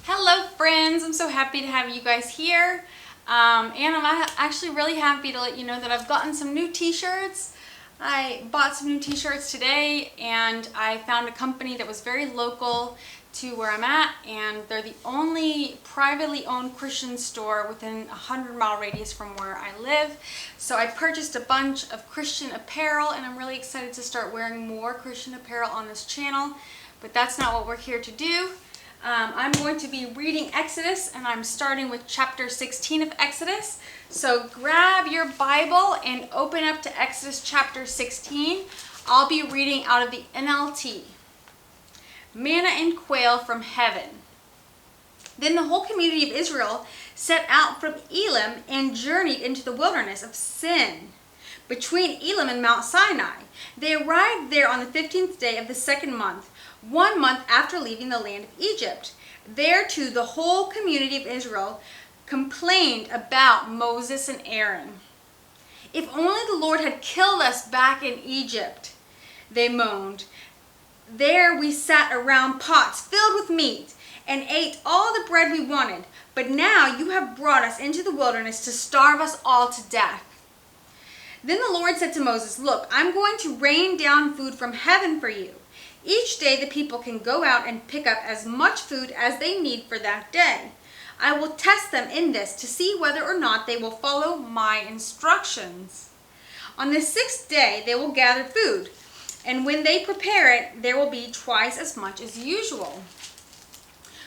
Hello friends, I'm so happy to have you guys here. And I'm actually really happy to let you know that I've gotten some new t-shirts. I bought some new t-shirts today and I found a company that was very local to where I'm at, and they're the only privately owned Christian store within a 100-mile radius from where I live. So I purchased a bunch of Christian apparel and I'm really excited to start wearing more Christian apparel on this channel, but that's not what we're here to do. I'm going to be reading Exodus, and I'm starting with chapter 16 of Exodus. So grab your Bible and open up to Exodus chapter 16. I'll be reading out of the NLT. Manna and quail from heaven. Then the whole community of Israel set out from Elim and journeyed into the wilderness of Sin, between Elim and Mount Sinai. They arrived there on the 15th day of the second month, 1 month after leaving the land of Egypt. There too the whole community of Israel complained about Moses and Aaron. "If only the Lord had killed us back in Egypt," they moaned. "There we sat around pots filled with meat and ate all the bread we wanted, but now you have brought us into the wilderness to starve us all to death." Then the Lord said to Moses, "Look, I'm going to rain down food from heaven for you. Each day the people can go out and pick up as much food as they need for that day. I will test them in this to see whether or not they will follow my instructions. On the sixth day they will gather food, and when they prepare it, there will be twice as much as usual."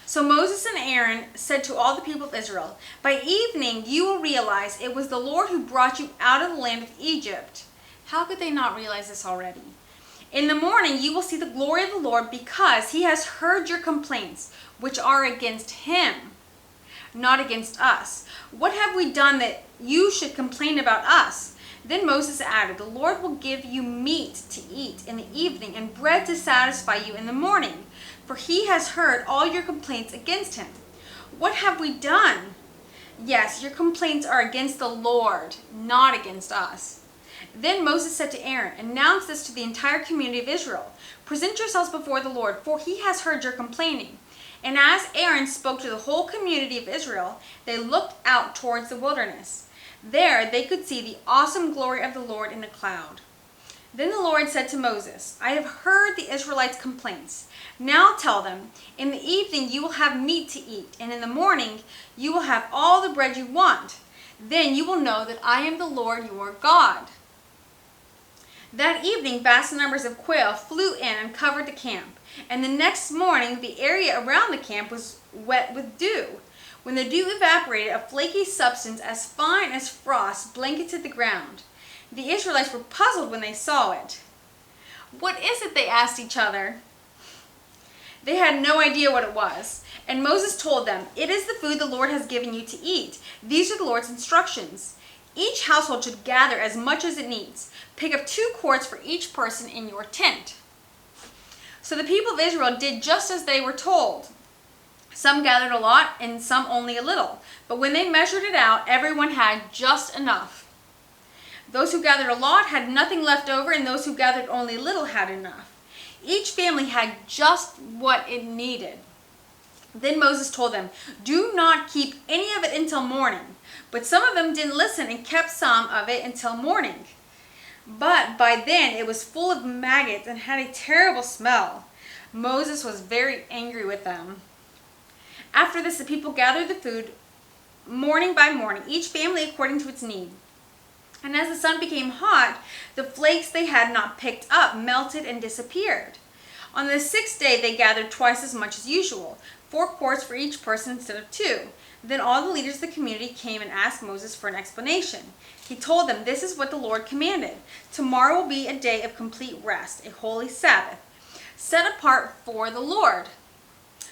So Moses and Aaron said to all the people of Israel, "By evening you will realize it was the Lord who brought you out of the land of Egypt." How could they not realize this already? "In the morning you will see the glory of the Lord, because he has heard your complaints, which are against him, not against us. What have we done that you should complain about us?" Then Moses added, "The Lord will give you meat to eat in the evening and bread to satisfy you in the morning, for he has heard all your complaints against him." "What have we done?" "Yes, your complaints are against the Lord, not against us." Then Moses said to Aaron, "Announce this to the entire community of Israel. Present yourselves before the Lord, for he has heard your complaining." And as Aaron spoke to the whole community of Israel, they looked out towards the wilderness. There they could see the awesome glory of the Lord in the cloud. Then the Lord said to Moses, "I have heard the Israelites' complaints. Now tell them, in the evening you will have meat to eat, and in the morning you will have all the bread you want. Then you will know that I am the Lord your God." That evening vast numbers of quail flew in and covered the camp, and the next morning the area around the camp was wet with dew. When the dew evaporated, a flaky substance as fine as frost blanketed the ground. The Israelites were puzzled when they saw it. "What is it?" they asked each other. They had no idea what it was. And Moses told them, "It is the food the Lord has given you to eat. These are the Lord's instructions. Each household should gather as much as it needs. Pick up 2 quarts for each person in your tent." So the people of Israel did just as they were told. Some gathered a lot and some only a little. But when they measured it out, everyone had just enough. Those who gathered a lot had nothing left over, and those who gathered only a little had enough. Each family had just what it needed. Then Moses told them, "Do not keep any of it until morning." But some of them didn't listen and kept some of it until morning. But by then it was full of maggots and had a terrible smell. Moses was very angry with them. After this, the people gathered the food morning by morning, each family according to its need. And as the sun became hot, the flakes they had not picked up melted and disappeared. On the 6th day they gathered twice as much as usual, 4 quarts for each person instead of 2. Then all the leaders of the community came and asked Moses for an explanation. He told them, "This is what the Lord commanded. Tomorrow will be a day of complete rest, a holy Sabbath, set apart for the Lord.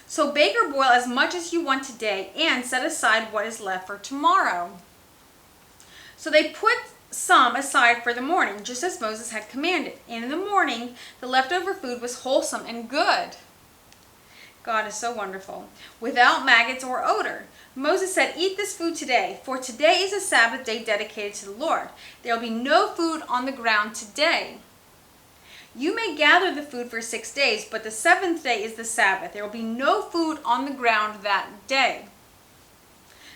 So bake or boil as much as you want today, and set aside what is left for tomorrow." So they put some aside for the morning, just as Moses had commanded. And in the morning, the leftover food was wholesome and good. God is so wonderful, without maggots or odor. Moses said, "Eat this food today, for today is a Sabbath day dedicated to the Lord. There will be no food on the ground today. You may gather the food for 6 days, but the 7th day is the Sabbath. There will be no food on the ground that day."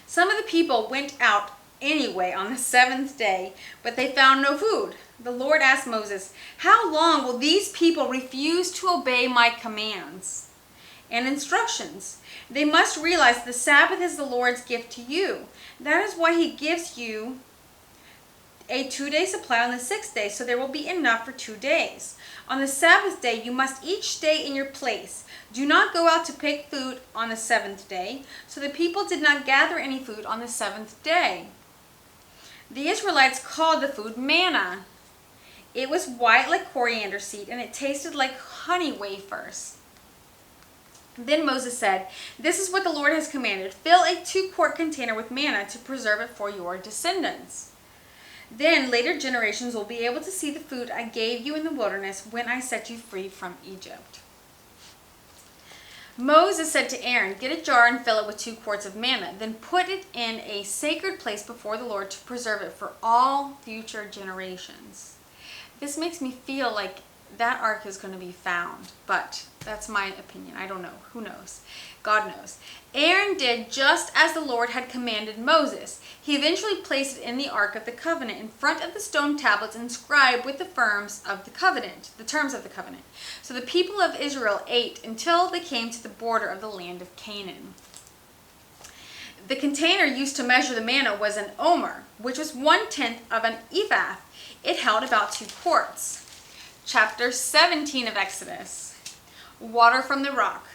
Some of the people went out anyway on the 7th day, but they found no food. The Lord asked Moses, "How long will these people refuse to obey my commands and instructions? They must realize the Sabbath is the Lord's gift to you. That is why he gives you a 2-day supply on the 6th day, so there will be enough for 2 days. On the Sabbath day, you must each stay in your place. Do not go out to pick food on the 7th day." So the people did not gather any food on the 7th day. The Israelites called the food manna. It was white like coriander seed, and it tasted like honey wafers. Then Moses said, "This is what the Lord has commanded. Fill a 2-quart container with manna to preserve it for your descendants. Then later generations will be able to see the food I gave you in the wilderness when I set you free from Egypt." Moses said to Aaron, "Get a jar and fill it with 2 quarts of manna. Then put it in a sacred place before the Lord to preserve it for all future generations." This makes me feel like that ark is going to be found, but that's my opinion. I don't know. Who knows? God knows. Aaron did just as the Lord had commanded Moses. He eventually placed it in the Ark of the Covenant in front of the stone tablets inscribed with the terms of the covenant. So the people of Israel ate until they came to the border of the land of Canaan. The container used to measure the manna was an omer, which was 1/10 of an ephah. It held about 2 quarts. Chapter 17 of Exodus. Water from the rock.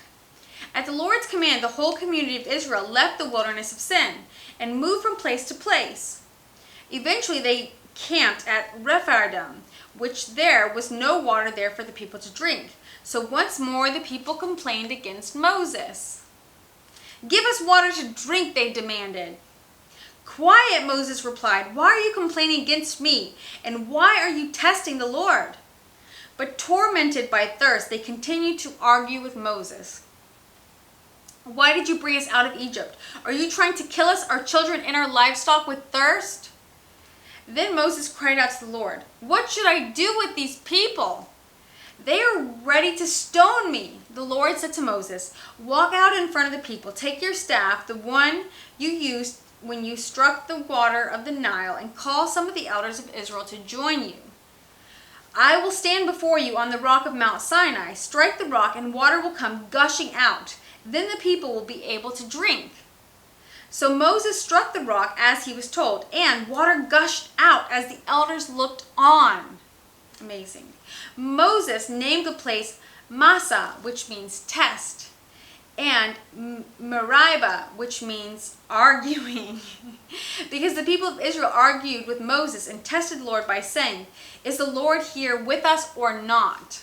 At the Lord's command, the whole community of Israel left the wilderness of Sin and moved from place to place. Eventually, they camped at Rephidim, which there was no water there for the people to drink. So once more, the people complained against Moses. "Give us water to drink," they demanded. "Quiet," Moses replied. "Why are you complaining against me? And why are you testing the Lord?" But tormented by thirst, they continued to argue with Moses. "Why did you bring us out of Egypt? Are you trying to kill us, our children, and our livestock with thirst?" Then Moses cried out to the Lord, "What should I do with these people? They are ready to stone me." The Lord said to Moses, "Walk out in front of the people. Take your staff, the one you used when you struck the water of the Nile, and call some of the elders of Israel to join you. I will stand before you on the rock of Mount Sinai. Strike the rock, and water will come gushing out. Then the people will be able to drink." So Moses struck the rock as he was told, and water gushed out as the elders looked on. Amazing. Moses named the place Massah, which means test, and Meribah, which means arguing, because the people of Israel argued with Moses and tested the Lord by saying, "Is the Lord here with us or not?"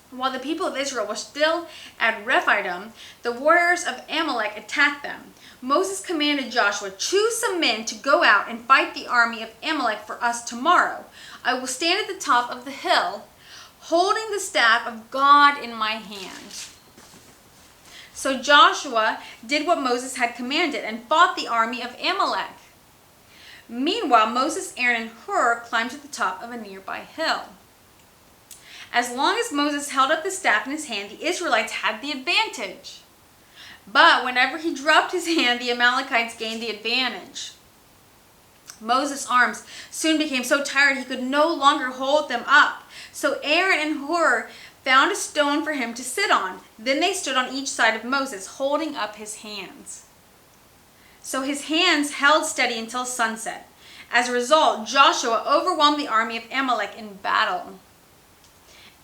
While the people of Israel were still at Rephidim, the warriors of Amalek attacked them. Moses commanded Joshua, "Choose some men to go out and fight the army of Amalek for us tomorrow. I will stand at the top of the hill, holding the staff of God in my hand." So Joshua did what Moses had commanded and fought the army of Amalek. Meanwhile, Moses, Aaron, and Hur climbed to the top of a nearby hill. As long as Moses held up the staff in his hand, the Israelites had the advantage. But whenever he dropped his hand, the Amalekites gained the advantage. Moses' arms soon became so tired he could no longer hold them up. So Aaron and Hur found a stone for him to sit on. Then they stood on each side of Moses, holding up his hands. So his hands held steady until sunset. As a result, Joshua overwhelmed the army of Amalek in battle.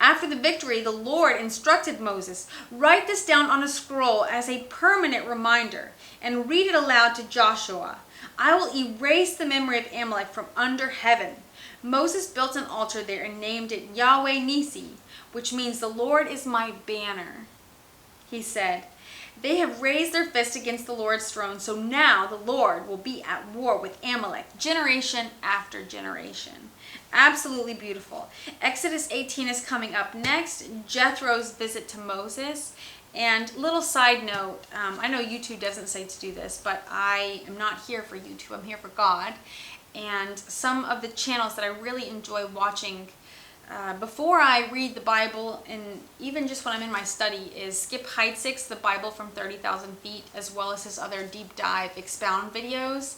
After the victory, the Lord instructed Moses, "Write this down on a scroll as a permanent reminder and read it aloud to Joshua. I will erase the memory of Amalek from under heaven." Moses built an altar there and named it Yahweh Nisi, which means "the Lord is my banner." He said, "They have raised their fist against the Lord's throne, so now the Lord will be at war with Amalek generation after generation." Absolutely beautiful. Exodus 18 is coming up next, Jethro's visit to Moses. And little side note, I know YouTube doesn't say to do this, but I am not here for YouTube, I'm here for God. And some of the channels that I really enjoy watching before I read the Bible, and even just when I'm in my study, is Skip Heitzig's The Bible from 30,000 Feet, as well as his other deep dive expound videos.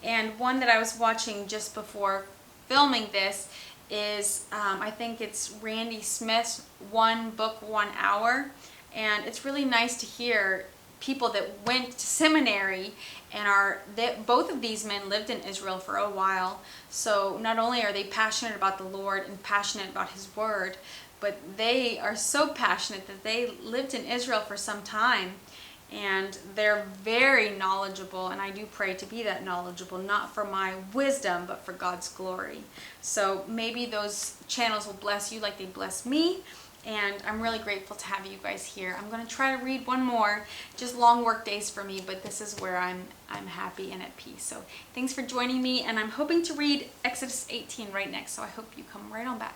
And one that I was watching just before filming this is, I think it's Randy Smith's One Book, 1 Hour. And it's really nice to hear people that went to seminary and both of these men lived in Israel for a while. So not only are they passionate about the Lord and passionate about His Word, but they are so passionate that they lived in Israel for some time. And they're very knowledgeable, and I do pray to be that knowledgeable, not for my wisdom, but for God's glory. So maybe those channels will bless you like they bless me. And I'm really grateful to have you guys here. I'm going to try to read one more. Just long work days for me, but this is where I'm happy and at peace. So thanks for joining me, and I'm hoping to read Exodus 18 right next. So I hope you come right on back.